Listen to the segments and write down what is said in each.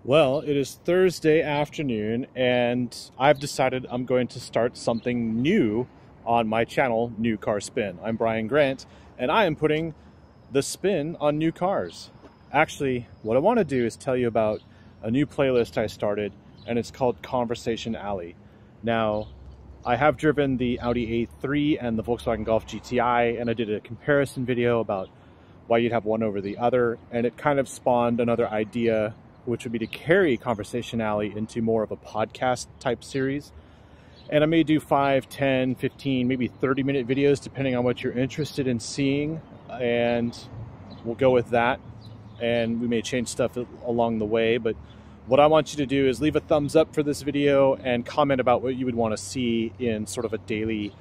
Well, it is Thursday afternoon, and I've decided I'm going to start something new on my channel, New Car Spin. I'm Brian Grant, and I am putting the spin on new cars. Actually, what I want to do is tell you about a new playlist I started, and it's called Conversation Alley. Now, I have driven the Audi A3 and the Volkswagen Golf GTI, and I did a comparison video about why you'd have one over the other, and it kind of spawned another idea, which would be to carry Conversation Alley into more of a podcast type series. And I may do 5, 10, 15, maybe 30-minute videos depending on what you're interested in seeing, and we'll go with that. And we may change stuff along the way, but what I want you to do is leave a thumbs up for this video and comment about what you would want to see in sort of a daily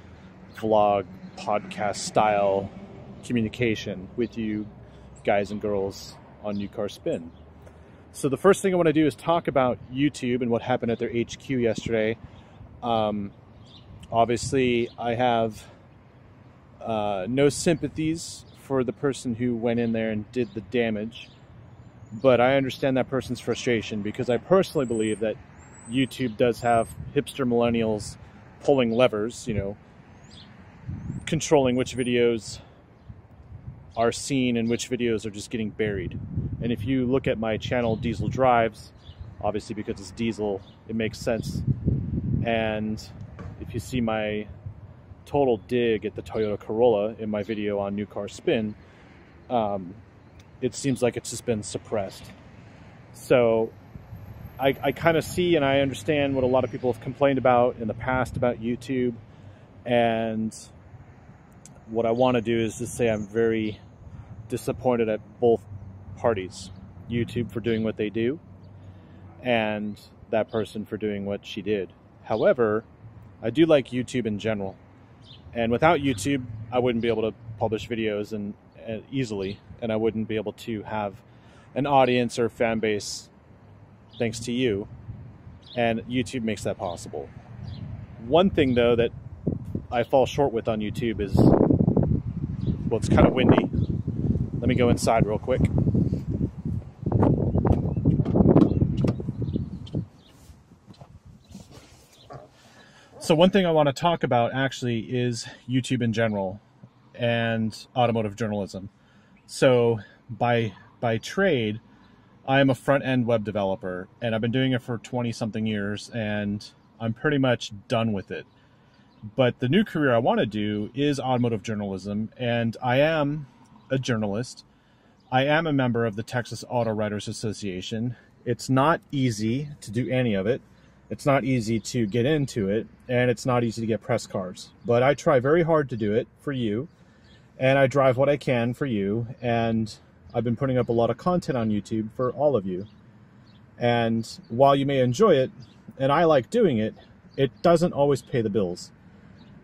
vlog podcast style communication with you guys and girls on New Car Spin. So the first thing I want to do is talk about YouTube and what happened at their HQ yesterday. Obviously, I have no sympathies for the person who went in there and did the damage, but I understand that person's frustration because I personally believe that YouTube does have hipster millennials pulling levers, controlling which videos are seen and which videos are just getting buried. And if you look at my channel, Diesel Drives, obviously because it's diesel, it makes sense. And if you see my total dig at the Toyota Corolla in my video on New Car Spin, it seems like it's just been suppressed. So I kind of see and I understand what a lot of people have complained about in the past about YouTube. And what I want to do is just say I'm very disappointed at both parties. YouTube for doing what they do, and that person for doing what she did. However, I do like YouTube in general. And without YouTube, I wouldn't be able to publish videos and easily, and I wouldn't be able to have an audience or fan base thanks to you. And YouTube makes that possible. One thing, though, that I fall short with on YouTube is, well, it's kind of windy. Let me go inside real quick. So one thing I want to talk about actually is YouTube in general and automotive journalism. So by trade, I am a front-end web developer, and I've been doing it for 20-something years, and I'm pretty much done with it. But the new career I want to do is automotive journalism, and I am a journalist. I am a member of the Texas Auto Writers Association. It's not easy to do any of it. It's not easy to get into it, and it's not easy to get press cards. But I try very hard to do it for you, and I drive what I can for you, and I've been putting up a lot of content on YouTube for all of you. And while you may enjoy it, and I like doing it, it doesn't always pay the bills.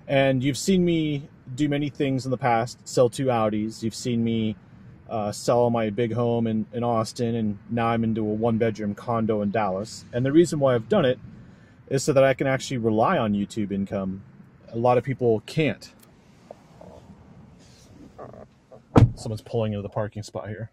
And you've seen me do many things in the past, sell 2 Audis. You've seen me sell my big home in Austin, and now I'm into a 1-bedroom condo in Dallas. And the reason why I've done it is so that I can actually rely on YouTube income. A lot of people can't. Someone's pulling into the parking spot here.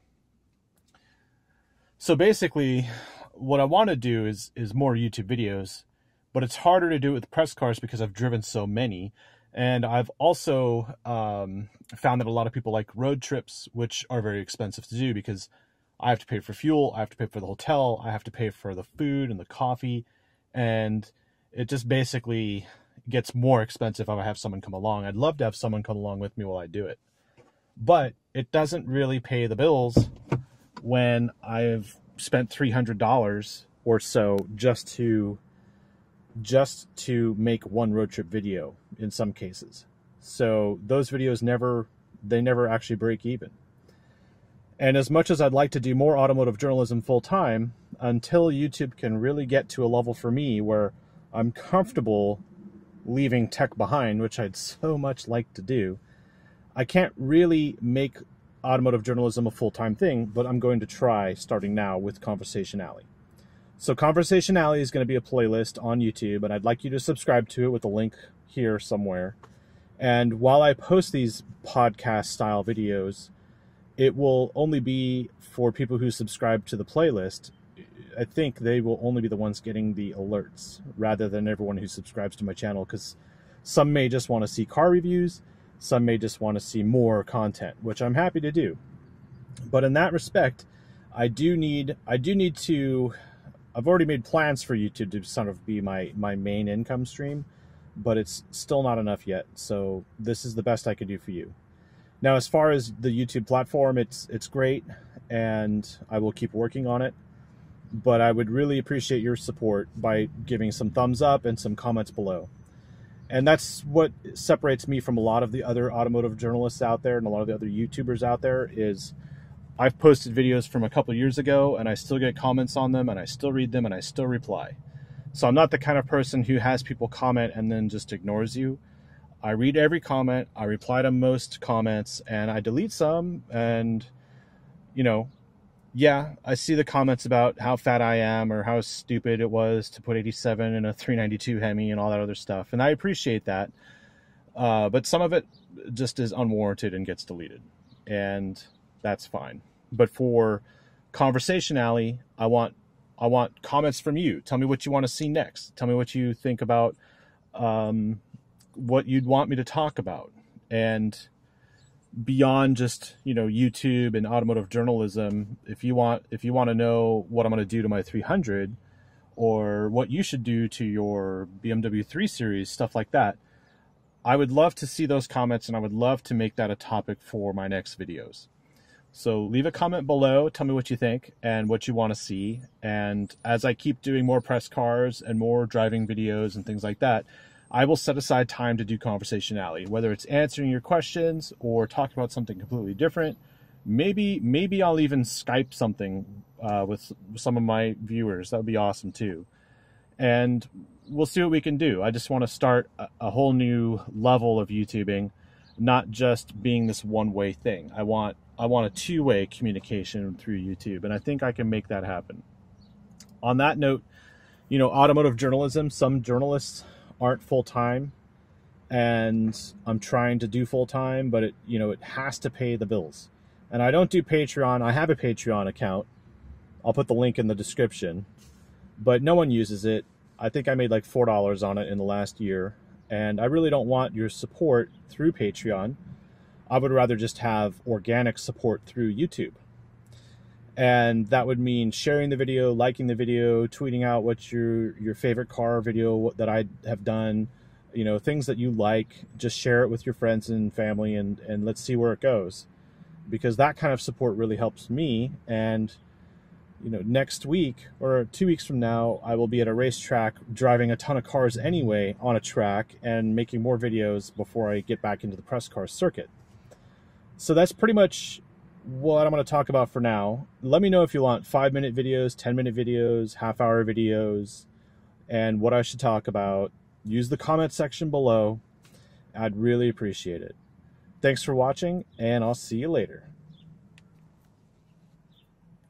So basically, what I want to do is more YouTube videos, but it's harder to do it with press cars because I've driven so many. And I've also found that a lot of people like road trips, which are very expensive to do because I have to pay for fuel, I have to pay for the hotel, I have to pay for the food and the coffee, and it just basically gets more expensive if I have someone come along. I'd love to have someone come along with me while I do it. But it doesn't really pay the bills when I've spent $300 or so just to make one road trip video in some cases. So those videos never actually break even. And as much as I'd like to do more automotive journalism full time, until YouTube can really get to a level for me where I'm comfortable leaving tech behind, which I'd so much like to do, I can't really make automotive journalism a full-time thing, but I'm going to try starting now with Conversation Alley. So Conversation Alley is going to be a playlist on YouTube, and I'd like you to subscribe to it with a link here somewhere. And while I post these podcast-style videos, it will only be for people who subscribe to the playlist. I think they will only be the ones getting the alerts rather than everyone who subscribes to my channel, because some may just want to see car reviews, some may just want to see more content, which I'm happy to do. But in that respect, I do need to, I've already made plans for YouTube to sort of be my main income stream, but it's still not enough yet. So this is the best I can do for you. Now, as far as the YouTube platform, it's great, and I will keep working on it. But I would really appreciate your support by giving some thumbs up and some comments below. And that's what separates me from a lot of the other automotive journalists out there and a lot of the other YouTubers out there. Is I've posted videos from a couple years ago, and I still get comments on them, and I still read them, and I still reply. So I'm not the kind of person who has people comment and then just ignores you. I read every comment, I reply to most comments, and I delete some. And, you know, yeah, I see the comments about how fat I am or how stupid it was to put 87 in a 392 Hemi and all that other stuff. And I appreciate that. But some of it just is unwarranted and gets deleted. And that's fine. But for Conversation Alley, I want comments from you. Tell me what you want to see next. Tell me what you think about what you'd want me to talk about. And beyond just, you know, YouTube and automotive journalism, if you want to know what I'm going to do to my 300 or what you should do to your BMW 3 Series, stuff like that, I would love to see those comments, and I would love to make that a topic for my next videos. So leave a comment below, tell me what you think and what you want to see. And as I keep doing more press cars and more driving videos and things like that, I will set aside time to do Conversation Alley, whether it's answering your questions or talking about something completely different. Maybe I'll even Skype something with some of my viewers. That would be awesome too. And we'll see what we can do. I just want to start a whole new level of YouTubing, not just being this one-way thing. I want a two-way communication through YouTube, and I think I can make that happen. On that note, you know, automotive journalism, some journalists aren't full-time, and I'm trying to do full-time, but it has to pay the bills. And I don't do Patreon. I have a Patreon account. I'll put the link in the description, but no one uses it. I think I made like $4 on it in the last year, and I really don't want your support through Patreon. I would rather just have organic support through YouTube. And that would mean sharing the video, liking the video, tweeting out what's your favorite car video that I have done, you know, things that you like. Just share it with your friends and family, and let's see where it goes. Because that kind of support really helps me. And, you know, next week or 2 weeks from now, I will be at a racetrack driving a ton of cars anyway on a track and making more videos before I get back into the press car circuit. So that's pretty much what I'm going to talk about for now. Let me know if you want 5-minute videos, 10-minute videos, half-hour videos, and what I should talk about. Use the comment section below. I'd really appreciate it. Thanks for watching, and I'll see you later.